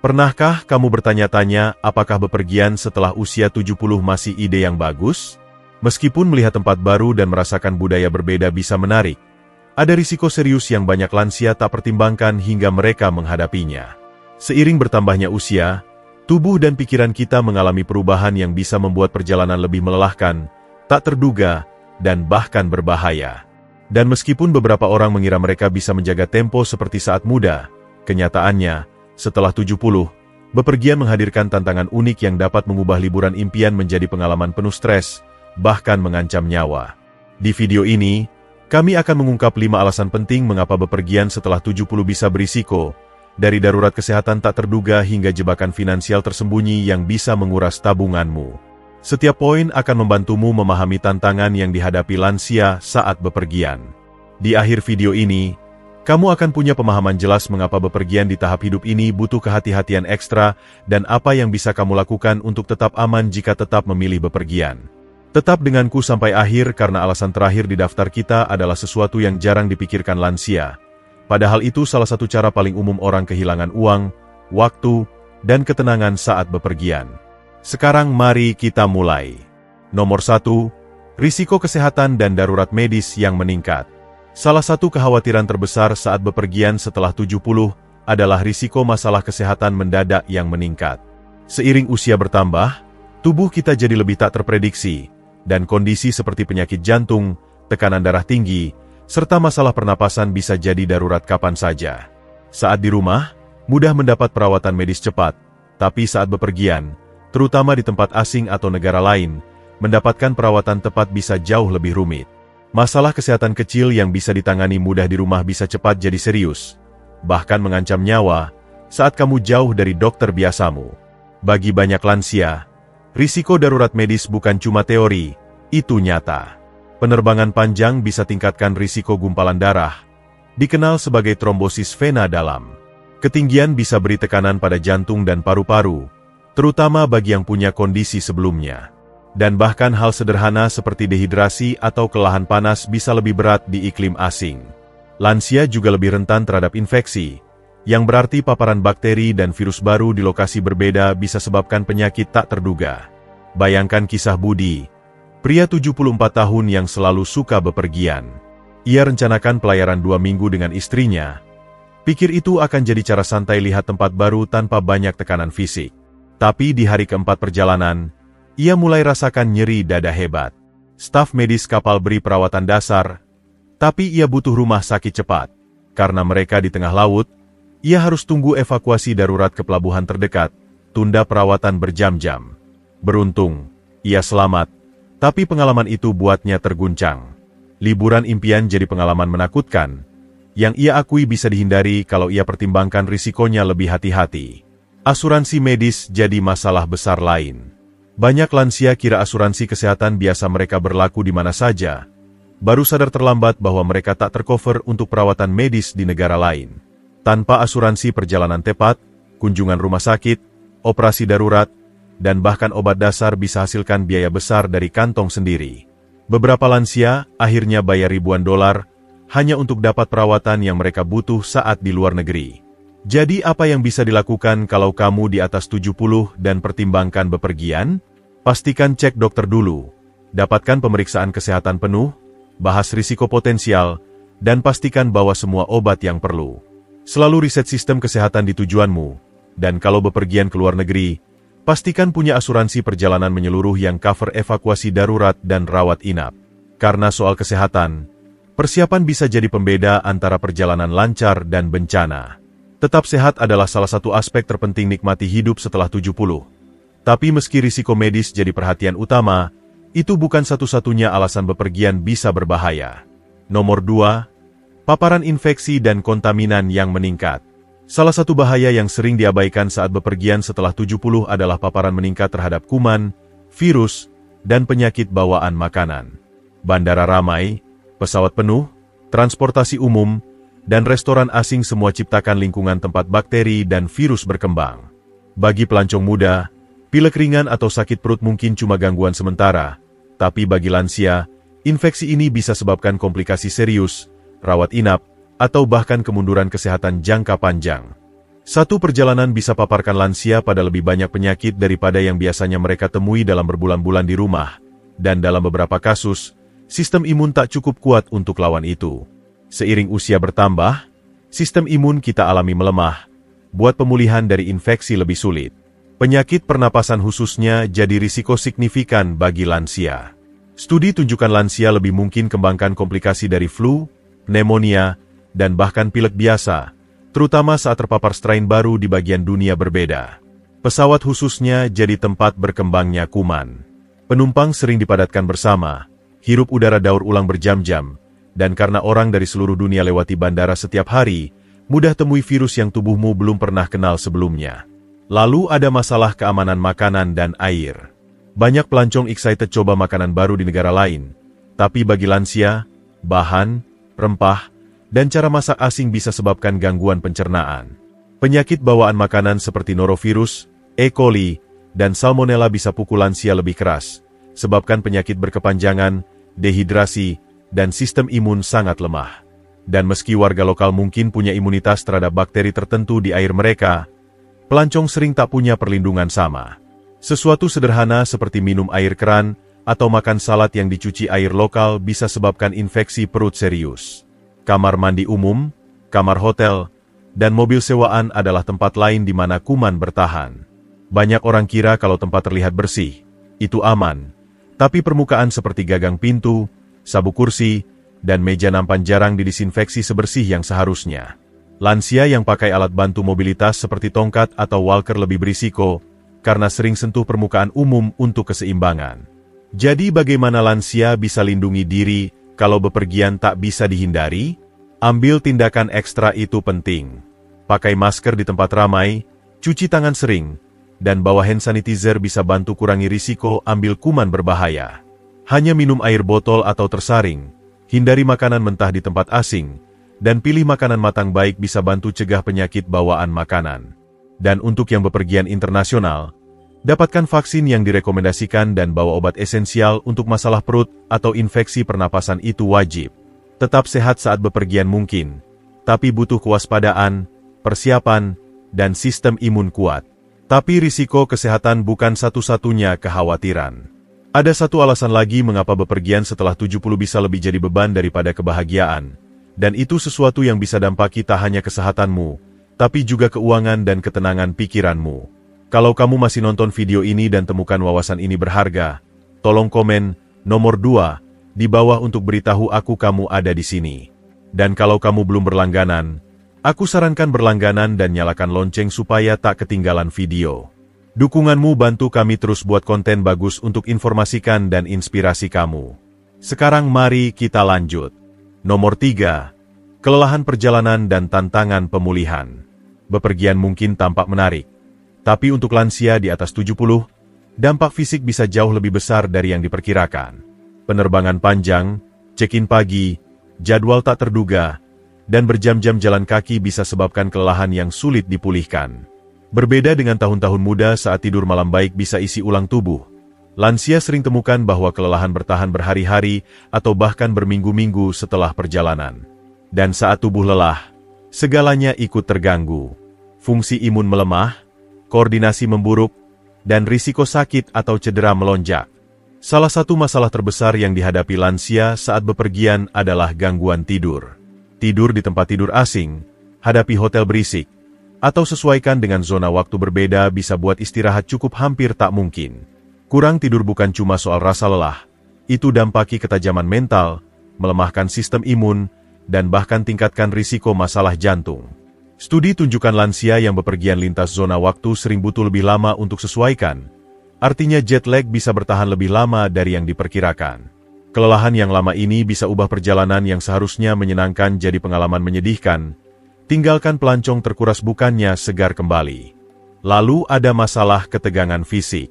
Pernahkah kamu bertanya-tanya apakah bepergian setelah usia 70 masih ide yang bagus? Meskipun melihat tempat baru dan merasakan budaya berbeda bisa menarik, ada risiko serius yang banyak lansia tak pertimbangkan hingga mereka menghadapinya. Seiring bertambahnya usia, tubuh dan pikiran kita mengalami perubahan yang bisa membuat perjalanan lebih melelahkan, tak terduga, dan bahkan berbahaya. Dan meskipun beberapa orang mengira mereka bisa menjaga tempo seperti saat muda, kenyataannya, setelah 70, bepergian menghadirkan tantangan unik yang dapat mengubah liburan impian menjadi pengalaman penuh stres, bahkan mengancam nyawa. Di video ini, kami akan mengungkap 5 alasan penting mengapa bepergian setelah 70 bisa berisiko, dari darurat kesehatan tak terduga hingga jebakan finansial tersembunyi yang bisa menguras tabunganmu. Setiap poin akan membantumu memahami tantangan yang dihadapi lansia saat bepergian. Di akhir video ini, kamu akan punya pemahaman jelas mengapa bepergian di tahap hidup ini butuh kehati-hatian ekstra dan apa yang bisa kamu lakukan untuk tetap aman jika tetap memilih bepergian. Tetap denganku sampai akhir karena alasan terakhir di daftar kita adalah sesuatu yang jarang dipikirkan lansia. Padahal itu salah satu cara paling umum orang kehilangan uang, waktu, dan ketenangan saat bepergian. Sekarang mari kita mulai. Nomor 1, risiko kesehatan dan darurat medis yang meningkat. Salah satu kekhawatiran terbesar saat bepergian setelah 70 adalah risiko masalah kesehatan mendadak yang meningkat. Seiring usia bertambah, tubuh kita jadi lebih tak terprediksi, dan kondisi seperti penyakit jantung, tekanan darah tinggi, serta masalah pernapasan bisa jadi darurat kapan saja. Saat di rumah, mudah mendapat perawatan medis cepat, tapi saat bepergian, terutama di tempat asing atau negara lain, mendapatkan perawatan tepat bisa jauh lebih rumit. Masalah kesehatan kecil yang bisa ditangani mudah di rumah bisa cepat jadi serius, bahkan mengancam nyawa saat kamu jauh dari dokter biasamu. Bagi banyak lansia, risiko darurat medis bukan cuma teori, itu nyata. Penerbangan panjang bisa tingkatkan risiko gumpalan darah, dikenal sebagai trombosis vena dalam. Ketinggian bisa beri tekanan pada jantung dan paru-paru, terutama bagi yang punya kondisi sebelumnya. Dan bahkan hal sederhana seperti dehidrasi atau kelelahan panas bisa lebih berat di iklim asing. Lansia juga lebih rentan terhadap infeksi, yang berarti paparan bakteri dan virus baru di lokasi berbeda bisa sebabkan penyakit tak terduga. Bayangkan kisah Budi, pria 74 tahun yang selalu suka bepergian. Ia rencanakan pelayaran 2 minggu dengan istrinya. Pikir itu akan jadi cara santai lihat tempat baru tanpa banyak tekanan fisik. Tapi di hari keempat perjalanan, ia mulai rasakan nyeri dada hebat. Staf medis kapal beri perawatan dasar, tapi ia butuh rumah sakit cepat. Karena mereka di tengah laut, ia harus tunggu evakuasi darurat ke pelabuhan terdekat, tunda perawatan berjam-jam. Beruntung, ia selamat, tapi pengalaman itu buatnya terguncang. Liburan impian jadi pengalaman menakutkan, yang ia akui bisa dihindari kalau ia pertimbangkan risikonya lebih hati-hati. Asuransi medis jadi masalah besar lain. Banyak lansia kira asuransi kesehatan biasa mereka berlaku di mana saja, baru sadar terlambat bahwa mereka tak tercover untuk perawatan medis di negara lain. Tanpa asuransi perjalanan tepat, kunjungan rumah sakit, operasi darurat, dan bahkan obat dasar bisa hasilkan biaya besar dari kantong sendiri. Beberapa lansia akhirnya bayar ribuan dolar hanya untuk dapat perawatan yang mereka butuh saat di luar negeri. Jadi apa yang bisa dilakukan kalau kamu di atas 70 dan pertimbangkan bepergian? Pastikan cek dokter dulu, dapatkan pemeriksaan kesehatan penuh, bahas risiko potensial, dan pastikan bawa semua obat yang perlu. Selalu riset sistem kesehatan di tujuanmu, dan kalau bepergian ke luar negeri, pastikan punya asuransi perjalanan menyeluruh yang cover evakuasi darurat dan rawat inap. Karena soal kesehatan, persiapan bisa jadi pembeda antara perjalanan lancar dan bencana. Tetap sehat adalah salah satu aspek terpenting nikmati hidup setelah 70. Tapi meski risiko medis jadi perhatian utama, itu bukan satu-satunya alasan bepergian bisa berbahaya. Nomor 2, paparan infeksi dan kontaminan yang meningkat. Salah satu bahaya yang sering diabaikan saat bepergian setelah 70 adalah paparan meningkat terhadap kuman, virus, dan penyakit bawaan makanan. Bandara ramai, pesawat penuh, transportasi umum, dan restoran asing semua ciptakan lingkungan tempat bakteri dan virus berkembang. Bagi pelancong muda, pilek ringan atau sakit perut mungkin cuma gangguan sementara, tapi bagi lansia, infeksi ini bisa sebabkan komplikasi serius, rawat inap, atau bahkan kemunduran kesehatan jangka panjang. Satu perjalanan bisa paparkan lansia pada lebih banyak penyakit daripada yang biasanya mereka temui dalam berbulan-bulan di rumah, dan dalam beberapa kasus, sistem imun tak cukup kuat untuk lawan itu. Seiring usia bertambah, sistem imun kita alami melemah, buat pemulihan dari infeksi lebih sulit. Penyakit pernapasan khususnya jadi risiko signifikan bagi lansia. Studi tunjukkan lansia lebih mungkin kembangkan komplikasi dari flu, pneumonia, dan bahkan pilek biasa, terutama saat terpapar strain baru di bagian dunia berbeda. Pesawat khususnya jadi tempat berkembangnya kuman. Penumpang sering dipadatkan bersama, hirup udara daur ulang berjam-jam, dan karena orang dari seluruh dunia lewati bandara setiap hari, mudah temui virus yang tubuhmu belum pernah kenal sebelumnya. Lalu ada masalah keamanan makanan dan air. Banyak pelancong excited coba makanan baru di negara lain, tapi bagi lansia, bahan, rempah, dan cara masak asing bisa sebabkan gangguan pencernaan. Penyakit bawaan makanan seperti norovirus, E. coli, dan salmonella bisa pukul lansia lebih keras, sebabkan penyakit berkepanjangan, dehidrasi, dan sistem imun sangat lemah. Dan meski warga lokal mungkin punya imunitas terhadap bakteri tertentu di air mereka, pelancong sering tak punya perlindungan sama. Sesuatu sederhana seperti minum air keran atau makan salad yang dicuci air lokal bisa sebabkan infeksi perut serius. Kamar mandi umum, kamar hotel, dan mobil sewaan adalah tempat lain di mana kuman bertahan. Banyak orang kira kalau tempat terlihat bersih, itu aman. Tapi permukaan seperti gagang pintu, sabuk kursi, dan meja nampan jarang didisinfeksi sebersih yang seharusnya. Lansia yang pakai alat bantu mobilitas seperti tongkat atau walker lebih berisiko, karena sering sentuh permukaan umum untuk keseimbangan. Jadi bagaimana lansia bisa lindungi diri kalau bepergian tak bisa dihindari? Ambil tindakan ekstra itu penting. Pakai masker di tempat ramai, cuci tangan sering, dan bawa hand sanitizer bisa bantu kurangi risiko ambil kuman berbahaya. Hanya minum air botol atau tersaring, hindari makanan mentah di tempat asing, dan pilih makanan matang baik bisa bantu cegah penyakit bawaan makanan. Dan untuk yang bepergian internasional, dapatkan vaksin yang direkomendasikan dan bawa obat esensial untuk masalah perut atau infeksi pernapasan itu wajib. Tetap sehat saat bepergian mungkin, tapi butuh kewaspadaan, persiapan, dan sistem imun kuat. Tapi risiko kesehatan bukan satu-satunya kekhawatiran. Ada satu alasan lagi mengapa bepergian setelah 70 bisa lebih jadi beban daripada kebahagiaan. Dan itu sesuatu yang bisa dampaki tak hanya kesehatanmu, tapi juga keuangan dan ketenangan pikiranmu. Kalau kamu masih nonton video ini dan temukan wawasan ini berharga, tolong komen nomor 2 di bawah untuk beritahu aku kamu ada di sini. Dan kalau kamu belum berlangganan, aku sarankan berlangganan dan nyalakan lonceng supaya tak ketinggalan video. Dukunganmu bantu kami terus buat konten bagus untuk informasikan dan inspirasi kamu. Sekarang mari kita lanjut. Nomor 3. Kelelahan perjalanan dan tantangan pemulihan. Bepergian mungkin tampak menarik, tapi untuk lansia di atas 70, dampak fisik bisa jauh lebih besar dari yang diperkirakan. Penerbangan panjang, check-in pagi, jadwal tak terduga, dan berjam-jam jalan kaki bisa sebabkan kelelahan yang sulit dipulihkan. Berbeda dengan tahun-tahun muda saat tidur malam baik bisa isi ulang tubuh, lansia sering temukan bahwa kelelahan bertahan berhari-hari atau bahkan berminggu-minggu setelah perjalanan. Dan saat tubuh lelah, segalanya ikut terganggu. Fungsi imun melemah, koordinasi memburuk, dan risiko sakit atau cedera melonjak. Salah satu masalah terbesar yang dihadapi lansia saat bepergian adalah gangguan tidur. Tidur di tempat tidur asing, hadapi hotel berisik, atau sesuaikan dengan zona waktu berbeda bisa buat istirahat cukup hampir tak mungkin. Kurang tidur bukan cuma soal rasa lelah, itu dampaki ketajaman mental, melemahkan sistem imun, dan bahkan tingkatkan risiko masalah jantung. Studi tunjukkan lansia yang bepergian lintas zona waktu sering butuh lebih lama untuk sesuaikan. Artinya jet lag bisa bertahan lebih lama dari yang diperkirakan. Kelelahan yang lama ini bisa ubah perjalanan yang seharusnya menyenangkan jadi pengalaman menyedihkan. Tinggalkan pelancong terkuras bukannya segar kembali. Lalu ada masalah ketegangan fisik.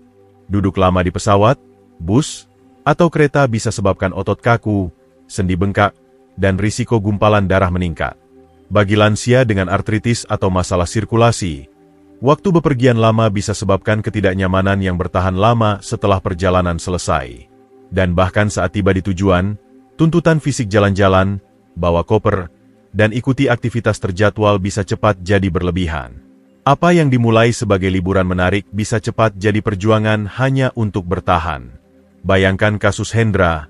Duduk lama di pesawat, bus, atau kereta bisa sebabkan otot kaku, sendi bengkak, dan risiko gumpalan darah meningkat. Bagi lansia dengan artritis atau masalah sirkulasi, waktu bepergian lama bisa sebabkan ketidaknyamanan yang bertahan lama setelah perjalanan selesai. Dan bahkan saat tiba di tujuan, tuntutan fisik jalan-jalan, bawa koper, dan ikuti aktivitas terjadwal bisa cepat jadi berlebihan. Apa yang dimulai sebagai liburan menarik bisa cepat jadi perjuangan hanya untuk bertahan. Bayangkan kasus Hendra,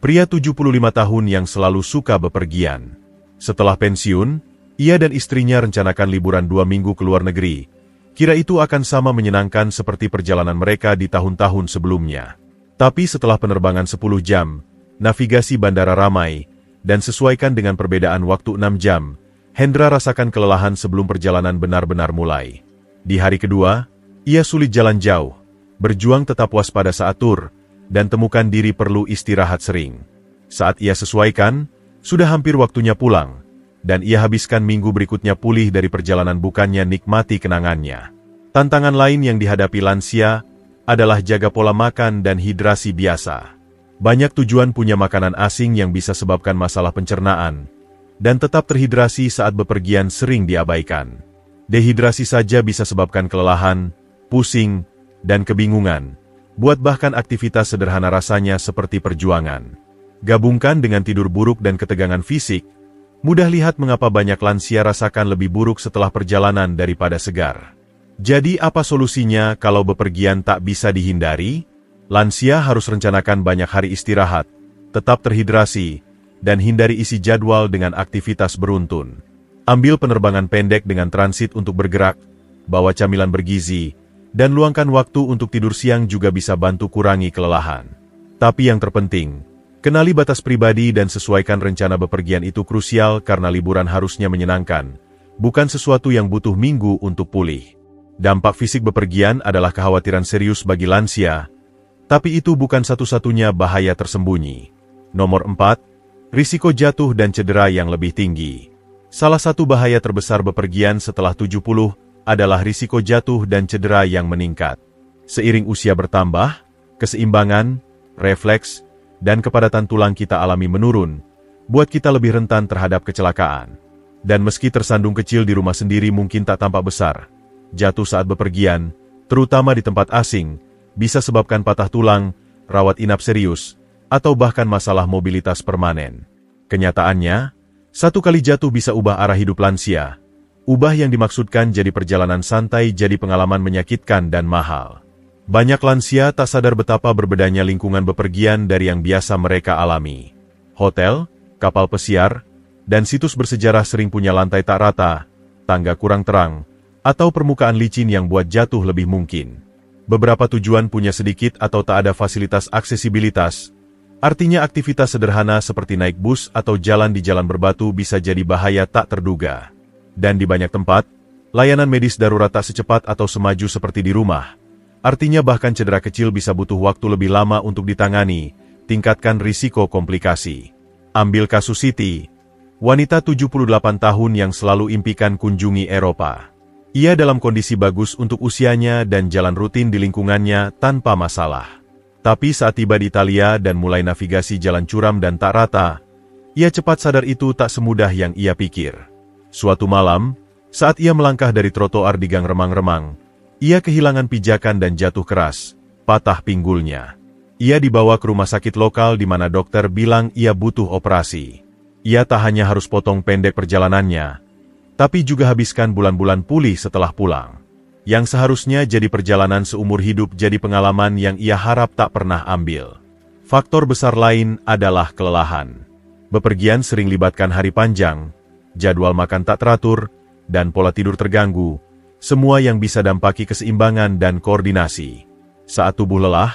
pria 75 tahun yang selalu suka bepergian. Setelah pensiun, ia dan istrinya rencanakan liburan 2 minggu ke luar negeri. Kira itu akan sama menyenangkan seperti perjalanan mereka di tahun-tahun sebelumnya. Tapi setelah penerbangan 10 jam, navigasi bandara ramai, dan sesuaikan dengan perbedaan waktu 6 jam, Hendra rasakan kelelahan sebelum perjalanan benar-benar mulai. Di hari kedua, ia sulit jalan jauh, berjuang tetap waspada saat tur, dan temukan diri perlu istirahat sering. Saat ia sesuaikan, sudah hampir waktunya pulang, dan ia habiskan minggu berikutnya pulih dari perjalanan bukannya nikmati kenangannya. Tantangan lain yang dihadapi lansia adalah jaga pola makan dan hidrasi biasa. Banyak tujuan punya makanan asing yang bisa sebabkan masalah pencernaan, dan tetap terhidrasi saat bepergian sering diabaikan. Dehidrasi saja bisa sebabkan kelelahan, pusing, dan kebingungan, buat bahkan aktivitas sederhana rasanya seperti perjuangan. Gabungkan dengan tidur buruk dan ketegangan fisik, mudah lihat mengapa banyak lansia rasakan lebih buruk setelah perjalanan daripada segar. Jadi apa solusinya kalau bepergian tak bisa dihindari? Lansia harus rencanakan banyak hari istirahat, tetap terhidrasi, dan hindari isi jadwal dengan aktivitas beruntun. Ambil penerbangan pendek dengan transit untuk bergerak, bawa camilan bergizi, dan luangkan waktu untuk tidur siang juga bisa bantu kurangi kelelahan. Tapi yang terpenting, kenali batas pribadi dan sesuaikan rencana bepergian itu krusial karena liburan harusnya menyenangkan, bukan sesuatu yang butuh minggu untuk pulih. Dampak fisik bepergian adalah kekhawatiran serius bagi lansia, tapi itu bukan satu-satunya bahaya tersembunyi. Nomor 4. Risiko jatuh dan cedera yang lebih tinggi. Salah satu bahaya terbesar bepergian setelah 70 adalah risiko jatuh dan cedera yang meningkat. Seiring usia bertambah, keseimbangan, refleks, dan kepadatan tulang kita alami menurun, buat kita lebih rentan terhadap kecelakaan. Dan meski tersandung kecil di rumah sendiri mungkin tak tampak besar, jatuh saat bepergian, terutama di tempat asing, bisa sebabkan patah tulang, rawat inap serius, atau bahkan masalah mobilitas permanen. Kenyataannya, satu kali jatuh bisa ubah arah hidup lansia. Ubah yang dimaksudkan jadi perjalanan santai jadi pengalaman menyakitkan dan mahal. Banyak lansia tak sadar betapa berbedanya lingkungan bepergian dari yang biasa mereka alami. Hotel, kapal pesiar, dan situs bersejarah sering punya lantai tak rata, tangga kurang terang, atau permukaan licin yang buat jatuh lebih mungkin. Beberapa tujuan punya sedikit atau tak ada fasilitas aksesibilitas. Artinya aktivitas sederhana seperti naik bus atau jalan di jalan berbatu bisa jadi bahaya tak terduga. Dan di banyak tempat, layanan medis darurat tak secepat atau semaju seperti di rumah. Artinya bahkan cedera kecil bisa butuh waktu lebih lama untuk ditangani, tingkatkan risiko komplikasi. Ambil kasus Siti, wanita 78 tahun yang selalu impikan kunjungi Eropa. Ia dalam kondisi bagus untuk usianya dan jalan rutin di lingkungannya tanpa masalah. Tapi saat tiba di Italia dan mulai navigasi jalan curam dan tak rata, ia cepat sadar itu tak semudah yang ia pikir. Suatu malam, saat ia melangkah dari trotoar di gang remang-remang, ia kehilangan pijakan dan jatuh keras, patah pinggulnya. Ia dibawa ke rumah sakit lokal di mana dokter bilang ia butuh operasi. Ia tak hanya harus potong pendek perjalanannya, tapi juga habiskan bulan-bulan pulih setelah pulang. Yang seharusnya jadi perjalanan seumur hidup jadi pengalaman yang ia harap tak pernah ambil. Faktor besar lain adalah kelelahan. Bepergian sering libatkan hari panjang, jadwal makan tak teratur, dan pola tidur terganggu, semua yang bisa dampaki keseimbangan dan koordinasi. Saat tubuh lelah,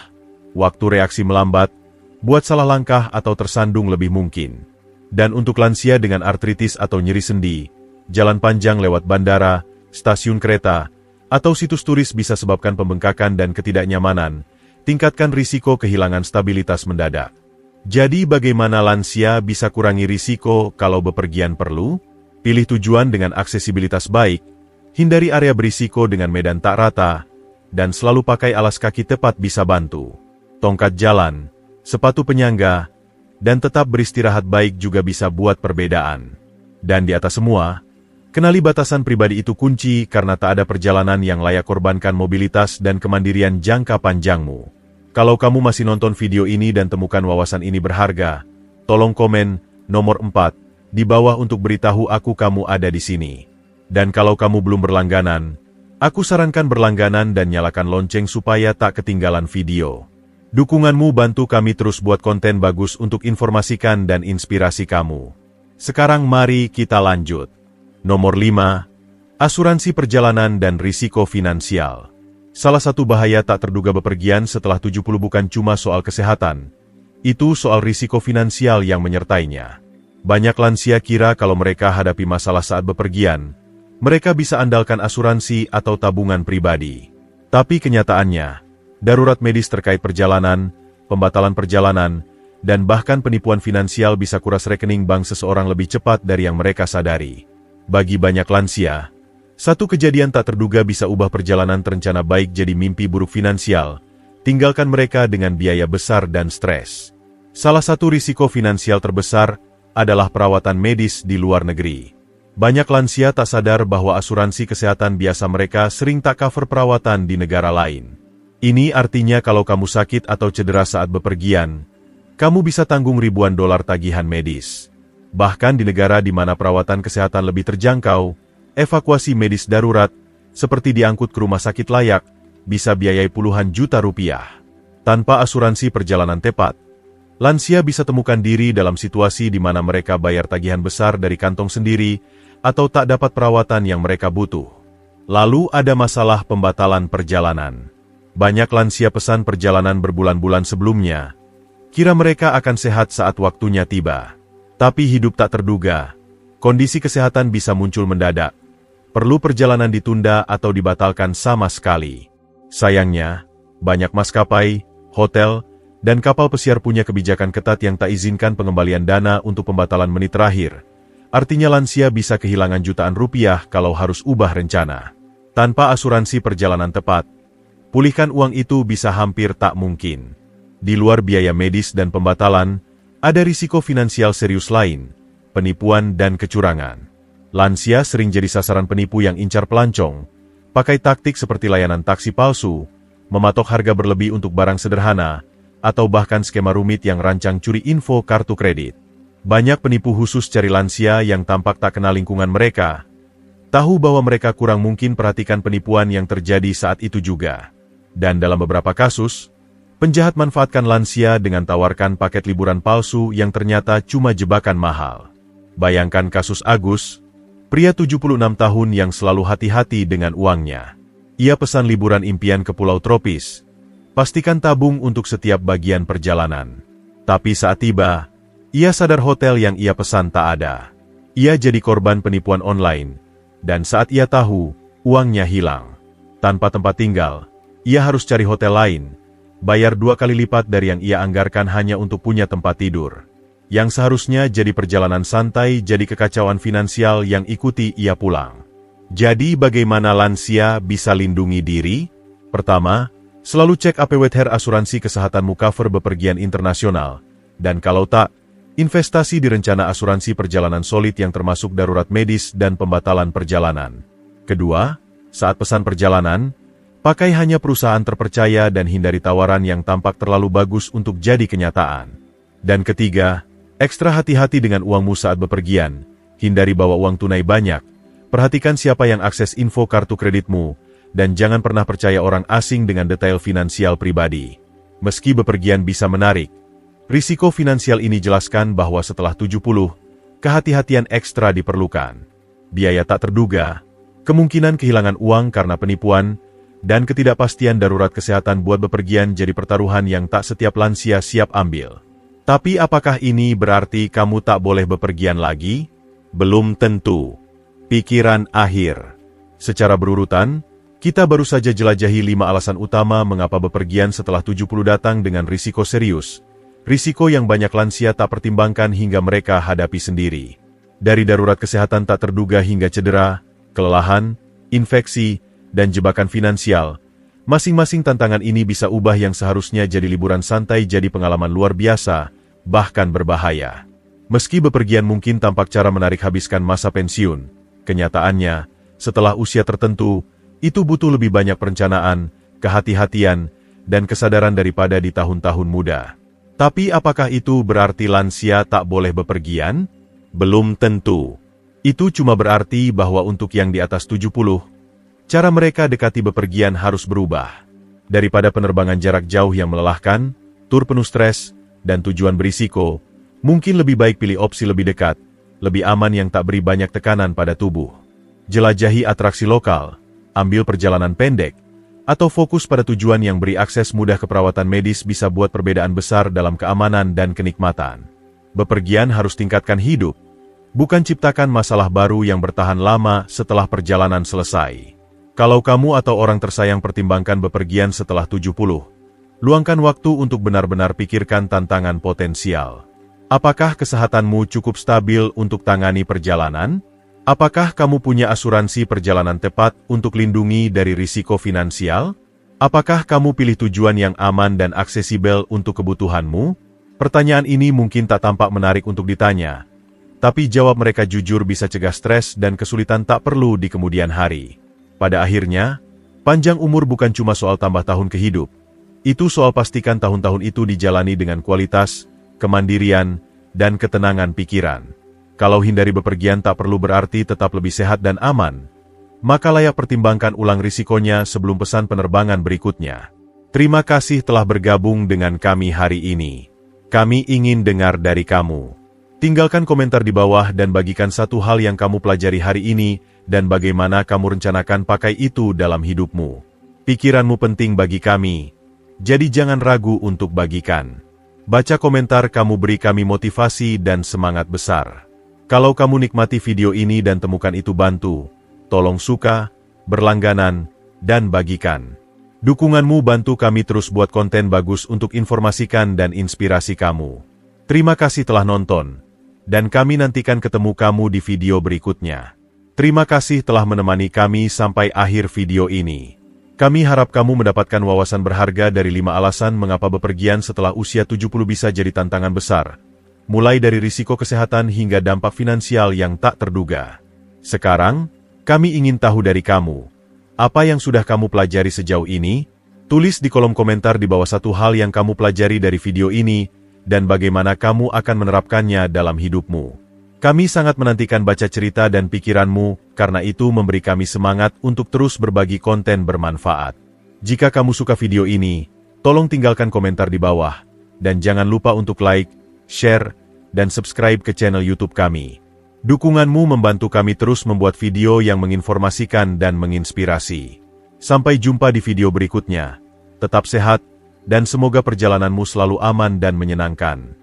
waktu reaksi melambat, buat salah langkah atau tersandung lebih mungkin. Dan untuk lansia dengan artritis atau nyeri sendi, jalan panjang lewat bandara, stasiun kereta, atau situs turis bisa sebabkan pembengkakan dan ketidaknyamanan, tingkatkan risiko kehilangan stabilitas mendadak. Jadi bagaimana lansia bisa kurangi risiko kalau bepergian perlu? Pilih tujuan dengan aksesibilitas baik, hindari area berisiko dengan medan tak rata, dan selalu pakai alas kaki tepat bisa bantu. Tongkat jalan, sepatu penyangga, dan tetap beristirahat baik juga bisa buat perbedaan. Dan di atas semua, kenali batasan pribadi itu kunci karena tak ada perjalanan yang layak korbankan mobilitas dan kemandirian jangka panjangmu. Kalau kamu masih nonton video ini dan temukan wawasan ini berharga, tolong komen nomor 4 di bawah untuk beritahu aku kamu ada di sini. Dan kalau kamu belum berlangganan, Aku sarankan berlangganan dan nyalakan lonceng supaya tak ketinggalan video. Dukunganmu bantu kami terus buat konten bagus untuk informasikan dan inspirasi kamu. Sekarang mari kita lanjut. Nomor 5. Asuransi perjalanan dan risiko finansial. Salah satu bahaya tak terduga bepergian setelah 70 bukan cuma soal kesehatan. Itu soal risiko finansial yang menyertainya. Banyak lansia kira kalau mereka hadapi masalah saat bepergian, mereka bisa andalkan asuransi atau tabungan pribadi. Tapi kenyataannya, darurat medis terkait perjalanan, pembatalan perjalanan, dan bahkan penipuan finansial bisa kuras rekening bank seseorang lebih cepat dari yang mereka sadari. Bagi banyak lansia, satu kejadian tak terduga bisa ubah perjalanan terencana baik jadi mimpi buruk finansial, tinggalkan mereka dengan biaya besar dan stres. Salah satu risiko finansial terbesar adalah perawatan medis di luar negeri. Banyak lansia tak sadar bahwa asuransi kesehatan biasa mereka sering tak cover perawatan di negara lain. Ini artinya kalau kamu sakit atau cedera saat bepergian, kamu bisa tanggung ribuan dolar tagihan medis. Bahkan di negara di mana perawatan kesehatan lebih terjangkau, evakuasi medis darurat, seperti diangkut ke rumah sakit layak, bisa biayai puluhan juta rupiah. Tanpa asuransi perjalanan tepat, lansia bisa temukan diri dalam situasi di mana mereka bayar tagihan besar dari kantong sendiri, atau tak dapat perawatan yang mereka butuh. Lalu ada masalah pembatalan perjalanan. Banyak lansia pesan perjalanan berbulan-bulan sebelumnya, kira mereka akan sehat saat waktunya tiba. Tapi hidup tak terduga, kondisi kesehatan bisa muncul mendadak. Perlu perjalanan ditunda atau dibatalkan sama sekali. Sayangnya, banyak maskapai, hotel, dan kapal pesiar punya kebijakan ketat yang tak izinkan pengembalian dana untuk pembatalan menit terakhir. Artinya lansia bisa kehilangan jutaan rupiah kalau harus ubah rencana. Tanpa asuransi perjalanan tepat, pulihkan uang itu bisa hampir tak mungkin. Di luar biaya medis dan pembatalan, ada risiko finansial serius lain, penipuan dan kecurangan. Lansia sering jadi sasaran penipu yang incar pelancong, pakai taktik seperti layanan taksi palsu, mematok harga berlebih untuk barang sederhana, atau bahkan skema rumit yang rancang curi info kartu kredit. Banyak penipu khusus cari lansia yang tampak tak kenal lingkungan mereka, tahu bahwa mereka kurang mungkin perhatikan penipuan yang terjadi saat itu juga. Dan dalam beberapa kasus, penjahat manfaatkan lansia dengan tawarkan paket liburan palsu yang ternyata cuma jebakan mahal. Bayangkan kasus Agus, pria 76 tahun yang selalu hati-hati dengan uangnya. Ia pesan liburan impian ke pulau tropis. Pastikan tabung untuk setiap bagian perjalanan. Tapi saat tiba, ia sadar hotel yang ia pesan tak ada. Ia jadi korban penipuan online. Dan saat ia tahu, uangnya hilang. Tanpa tempat tinggal, ia harus cari hotel lain, bayar 2 kali lipat dari yang ia anggarkan hanya untuk punya tempat tidur. Yang seharusnya jadi perjalanan santai jadi kekacauan finansial yang ikuti ia pulang. Jadi bagaimana lansia bisa lindungi diri? Pertama, selalu cek APWTHR asuransi kesehatanmu cover bepergian internasional. Dan kalau tak, investasi di rencana asuransi perjalanan solid yang termasuk darurat medis dan pembatalan perjalanan. Kedua, saat pesan perjalanan, pakai hanya perusahaan terpercaya dan hindari tawaran yang tampak terlalu bagus untuk jadi kenyataan. Dan ketiga, ekstra hati-hati dengan uangmu saat bepergian, hindari bawa uang tunai banyak, perhatikan siapa yang akses info kartu kreditmu, dan jangan pernah percaya orang asing dengan detail finansial pribadi. Meski bepergian bisa menarik, risiko finansial ini jelaskan bahwa setelah 70, kehati-hatian ekstra diperlukan. Biaya tak terduga, kemungkinan kehilangan uang karena penipuan, dan ketidakpastian darurat kesehatan buat bepergian jadi pertaruhan yang tak setiap lansia siap ambil. Tapi apakah ini berarti kamu tak boleh bepergian lagi? Belum tentu. Pikiran akhir. Secara berurutan, kita baru saja jelajahi 5 alasan utama mengapa bepergian setelah 70 datang dengan risiko serius. Risiko yang banyak lansia tak pertimbangkan hingga mereka hadapi sendiri. Dari darurat kesehatan tak terduga hingga cedera, kelelahan, infeksi, dan jebakan finansial, masing-masing tantangan ini bisa ubah yang seharusnya jadi liburan santai jadi pengalaman luar biasa, bahkan berbahaya. Meski bepergian mungkin tampak cara menarik habiskan masa pensiun, kenyataannya, setelah usia tertentu, itu butuh lebih banyak perencanaan, kehati-hatian, dan kesadaran daripada di tahun-tahun muda. Tapi apakah itu berarti lansia tak boleh bepergian? Belum tentu. Itu cuma berarti bahwa untuk yang di atas 70, Cara mereka dekati bepergian harus berubah. Daripada penerbangan jarak jauh yang melelahkan, tur penuh stres, dan tujuan berisiko, mungkin lebih baik pilih opsi lebih dekat, lebih aman yang tak beri banyak tekanan pada tubuh. Jelajahi atraksi lokal, ambil perjalanan pendek, atau fokus pada tujuan yang beri akses mudah ke perawatan medis bisa buat perbedaan besar dalam keamanan dan kenikmatan. Bepergian harus tingkatkan hidup, bukan ciptakan masalah baru yang bertahan lama setelah perjalanan selesai. Kalau kamu atau orang tersayang pertimbangkan bepergian setelah 70, luangkan waktu untuk benar-benar pikirkan tantangan potensial. Apakah kesehatanmu cukup stabil untuk tangani perjalanan? Apakah kamu punya asuransi perjalanan tepat untuk lindungi dari risiko finansial? Apakah kamu pilih tujuan yang aman dan aksesibel untuk kebutuhanmu? Pertanyaan ini mungkin tak tampak menarik untuk ditanya, tapi jawab mereka jujur bisa cegah stres dan kesulitan tak perlu di kemudian hari. Pada akhirnya, panjang umur bukan cuma soal tambah tahun ke hidup. Itu soal pastikan tahun-tahun itu dijalani dengan kualitas, kemandirian, dan ketenangan pikiran. Kalau hindari bepergian tak perlu berarti tetap lebih sehat dan aman, maka layak pertimbangkan ulang risikonya sebelum pesan penerbangan berikutnya. Terima kasih telah bergabung dengan kami hari ini. Kami ingin dengar dari kamu. Tinggalkan komentar di bawah dan bagikan satu hal yang kamu pelajari hari ini dan bagaimana kamu rencanakan pakai itu dalam hidupmu. Pikiranmu penting bagi kami, jadi jangan ragu untuk bagikan. Baca komentar kamu beri kami motivasi dan semangat besar. Kalau kamu nikmati video ini dan temukan itu bantu, tolong suka, berlangganan, dan bagikan. Dukunganmu bantu kami terus buat konten bagus untuk informasikan dan inspirasi kamu. Terima kasih telah nonton, dan kami nantikan ketemu kamu di video berikutnya. Terima kasih telah menemani kami sampai akhir video ini. Kami harap kamu mendapatkan wawasan berharga dari 5 alasan mengapa bepergian setelah usia 70 bisa jadi tantangan besar. Mulai dari risiko kesehatan hingga dampak finansial yang tak terduga. Sekarang, kami ingin tahu dari kamu. Apa yang sudah kamu pelajari sejauh ini? Tulis di kolom komentar di bawah satu hal yang kamu pelajari dari video ini, dan bagaimana kamu akan menerapkannya dalam hidupmu. Kami sangat menantikan baca cerita dan pikiranmu, karena itu memberi kami semangat untuk terus berbagi konten bermanfaat. Jika kamu suka video ini, tolong tinggalkan komentar di bawah, dan jangan lupa untuk like, share, dan subscribe ke channel YouTube kami. Dukunganmu membantu kami terus membuat video yang menginformasikan dan menginspirasi. Sampai jumpa di video berikutnya. Tetap sehat, dan semoga perjalananmu selalu aman dan menyenangkan.